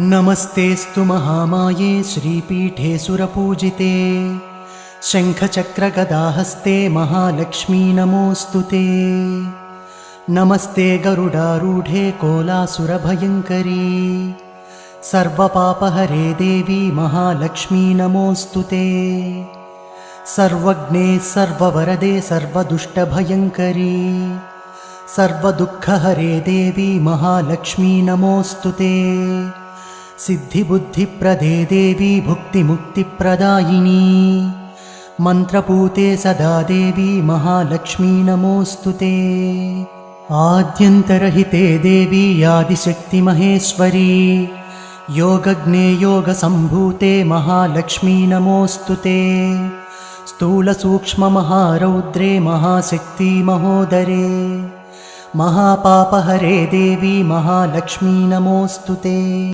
नमस्तेऽस्तु महामाये श्रीपीठे सुरपूजिते शङ्खचक्रगदाहस्ते महालक्ष्मी नमोऽस्तु ते। नमस्ते गरुडारूढे कोलासुरभयङ्करी सर्वपापहरे देवी महालक्ष्मी नमोऽस्तु ते। सर्वज्ञे सर्ववरदे सर्वदुष्टभयङ्करी सर्वदुःखहरे देवी महालक्ष्मी नमोऽस्तु ते। सिद्धिबुद्धिप्रदे देवी भुक्तिमुक्तिप्रदायिनी मन्त्रपूते सदा देवी महालक्ष्मी नमोऽस्तु ते। आद्यन्तरहिते देवी आदिशक्तिमहेश्वरी योगज्ञे योगसम्भूते महालक्ष्मी नमोऽस्तु ते। स्थूलसूक्ष्ममहारौद्रे महाशक्ति महोदरे महापापहरे देवी महालक्ष्मी नमोऽस्तु ते।